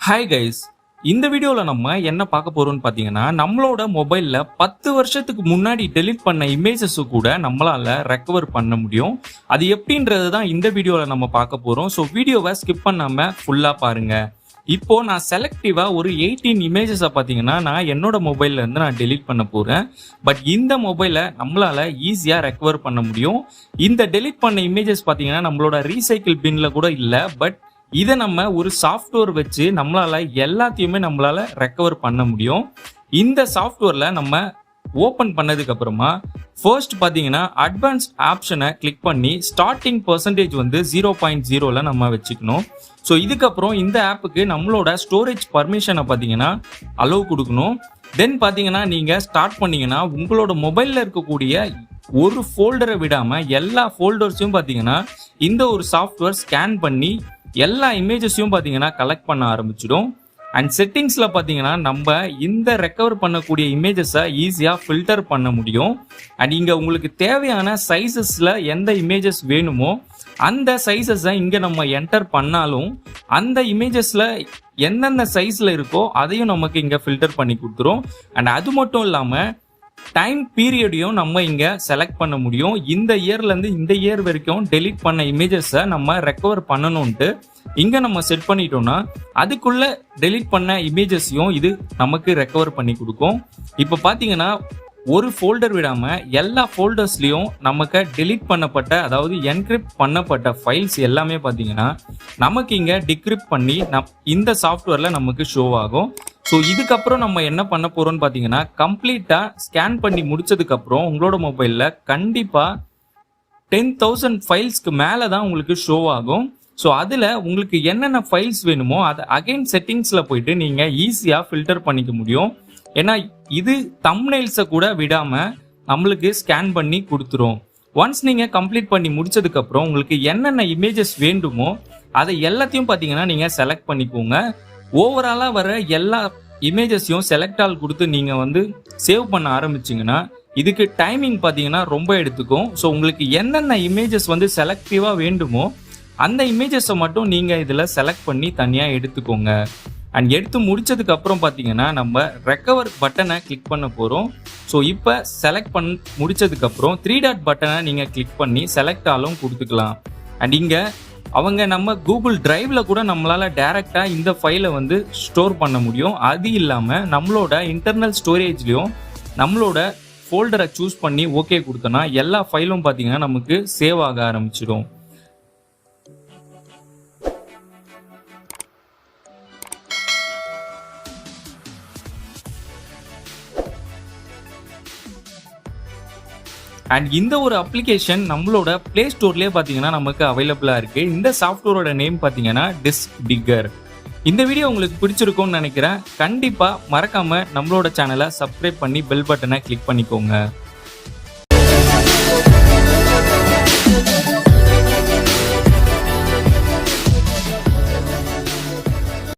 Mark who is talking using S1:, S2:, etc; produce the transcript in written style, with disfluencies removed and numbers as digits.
S1: Hi guys, இந்த வீடியோவில் நம்ம என்ன பார்க்க போறோம்னு பார்த்தீங்கன்னா, நம்மளோட மொபைலில் 10 வருஷத்துக்கு முன்னாடி டெலிட் பண்ண இமேஜஸ் கூட நம்மளால ரெக்கவர் பண்ண முடியும். அது எப்படின்றது தான் இந்த வீடியோவில் நம்ம பார்க்க போறோம். ஸோ வீடியோவை ஸ்கிப் பண்ணாம ஃபுல்லாக பாருங்க. இப்போ நான் செலக்டிவா ஒரு 18 இமேஜஸை பார்த்தீங்கன்னா நான் என்னோட மொபைல்ல இருந்து நான் டெலிட் பண்ண போறேன். பட் இந்த மொபைலை நம்மளால ஈஸியா ரெக்கவர் பண்ண முடியும். இந்த டெலிட் பண்ண இமேஜஸ் பார்த்தீங்கன்னா நம்மளோட ரீசைக்கிள் பின்ல கூட இல்லை. பட் இதை நம்ம ஒரு சாஃப்ட்வேர் வச்சு நம்மளால எல்லாத்தையுமே நம்மளால ரெக்கவர் பண்ண முடியும். இந்த சாஃப்ட்வேர்ல நம்ம ஓப்பன் பண்ணதுக்கு அப்புறமா ஃபர்ஸ்ட் பார்த்தீங்கன்னா அட்வான்ஸ்ட் ஆப்ஷனை கிளிக் பண்ணி ஸ்டார்டிங் பர்சன்டேஜ் வந்து 0.0ல நம்ம வச்சுக்கணும். ஸோ இதுக்கப்புறம் இந்த ஆப்புக்கு நம்மளோட ஸ்டோரேஜ் பர்மிஷனை பார்த்தீங்கன்னா அலோவ் கொடுக்கணும். தென் பார்த்தீங்கன்னா நீங்கள் ஸ்டார்ட் பண்ணீங்கன்னா உங்களோட மொபைலில் இருக்கக்கூடிய ஒரு ஃபோல்டரை விடாமல் எல்லா ஃபோல்டர்ஸையும் பார்த்தீங்கன்னா இந்த ஒரு சாஃப்ட்வேர் ஸ்கேன் பண்ணி எல்லா இமேஜஸையும் பார்த்தீங்கன்னா கலெக்ட் பண்ண ஆரம்பிச்சிடும். அண்ட் செட்டிங்ஸில் பார்த்தீங்கன்னா நம்ம இந்த ரெக்கவர் பண்ணக்கூடிய இமேஜஸை ஈஸியாக ஃபில்டர் பண்ண முடியும். அண்ட் இங்கே உங்களுக்கு தேவையான சைஸஸில் எந்த இமேஜஸ் வேணுமோ அந்த சைஸஸை இங்கே நம்ம என்டர் பண்ணாலும் அந்த இமேஜஸில் எந்தெந்த சைஸில் இருக்கோ அதையும் நமக்கு இங்கே ஃபில்டர் பண்ணி கொடுத்துரும். அண்ட் அது மட்டும் இல்லாமல் டைம் பீரியடையும் நம்ம இங்கே செலக்ட் பண்ண முடியும். இந்த இயர்லேருந்து இந்த இயர் வரைக்கும் டெலிட் பண்ண இமேஜஸை நம்ம ரெக்கவர் பண்ணணும்ட்டு இங்கே நம்ம செட் பண்ணிட்டோம்னா அதுக்குள்ள டெலிட் பண்ண இமேஜஸையும் இது நமக்கு ரெக்கவர் பண்ணி கொடுக்கும். இப்போ பார்த்தீங்கன்னா ஒரு ஃபோல்டர் விடாமல் எல்லா ஃபோல்டர்ஸ்லையும் நமக்கு டெலிட் பண்ணப்பட்ட அதாவது என்கிரிப்ட் பண்ணப்பட்ட ஃபைல்ஸ் எல்லாமே பார்த்தீங்கன்னா நமக்கு இங்கே டிக்ரிப்ட் பண்ணி இந்த சாஃப்ட்வேரில் நமக்கு ஷோ ஆகும். ஸோ இதுக்கப்புறம் நம்ம என்ன பண்ண போகிறோம்னு பார்த்தீங்கன்னா கம்ப்ளீட்டாக ஸ்கேன் பண்ணி முடிச்சதுக்கப்புறம் உங்களோட மொபைலில் கண்டிப்பாக 10,000 ஃபைல்ஸ்க்கு மேலே தான் உங்களுக்கு ஷோ ஆகும். ஸோ அதில் உங்களுக்கு என்னென்ன ஃபைல்ஸ் வேணுமோ அதை அகைன் செட்டிங்ஸில் போயிட்டு நீங்கள் ஈஸியாக ஃபில்டர் பண்ணிக்க முடியும். ஏன்னா இது தம்ப்நெயில்ஸை கூட விடாமல் நம்மளுக்கு ஸ்கேன் பண்ணி கொடுத்துரும். ஒன்ஸ் நீங்கள் கம்ப்ளீட் பண்ணி முடிச்சதுக்கப்புறம் உங்களுக்கு என்னென்ன இமேஜஸ் வேண்டுமோ அதை எல்லாத்தையும் பார்த்தீங்கன்னா நீங்கள் செலக்ட் பண்ணிக்கோங்க. ஓவராலாக வர எல்லா இமேஜஸையும் செலக்ட் ஆல் கொடுத்து நீங்கள் வந்து சேவ் பண்ண ஆரம்பிச்சிங்கன்னா இதுக்கு டைமிங் பார்த்தீங்கன்னா ரொம்ப எடுத்துக்கும். ஸோ உங்களுக்கு என்னென்ன இமேஜஸ் வந்து செலக்டிவாக வேண்டுமோ அந்த இமேஜஸை மட்டும் நீங்கள் இதில் செலக்ட் பண்ணி தனியாக எடுத்துக்கோங்க. அண்ட் எடுத்து முடிச்சதுக்கு அப்புறம் பார்த்தீங்கன்னா நம்ம ரெக்கவர் பட்டனை கிளிக் பண்ண போகிறோம். ஸோ இப்போ செலக்ட் முடிச்சதுக்கப்புறம் 3 டாட் பட்டனை நீங்கள் கிளிக் பண்ணி செலக்ட் ஆலும் கொடுத்துக்கலாம். அண்ட் இங்கே அவங்க நம்ம கூகுள் டிரைவ்ல கூட நம்மளால டைரக்டா இந்த ஃபைலை வந்து ஸ்டோர் பண்ண முடியும். அது இல்லாமல் நம்மளோட இன்டர்னல் ஸ்டோரேஜ்லையும் நம்மளோட ஃபோல்டரை சூஸ் பண்ணி ஓகே கொடுத்தோன்னா எல்லா ஃபைலும் பார்த்தீங்கன்னா நமக்கு சேவ் ஆக ஆரம்பிச்சிடும். அண்ட் இந்த ஒரு அப்ளிகேஷன் நம்மளோட பிளே ஸ்டோர்லேயே பார்த்தீங்கன்னா நமக்கு அவைலபிளாக இருக்குது. இந்த சாஃப்ட்வேரோட நேம் பார்த்தீங்கன்னா டிஸ்க் டிக்கர். இந்த வீடியோ உங்களுக்கு பிடிச்சிருக்கும்னு நினைக்கிறேன். கண்டிப்பாக மறக்காமல் நம்மளோட சேனலை சப்ஸ்கிரைப் பண்ணி பெல் பட்டனை கிளிக் பண்ணிக்கோங்க.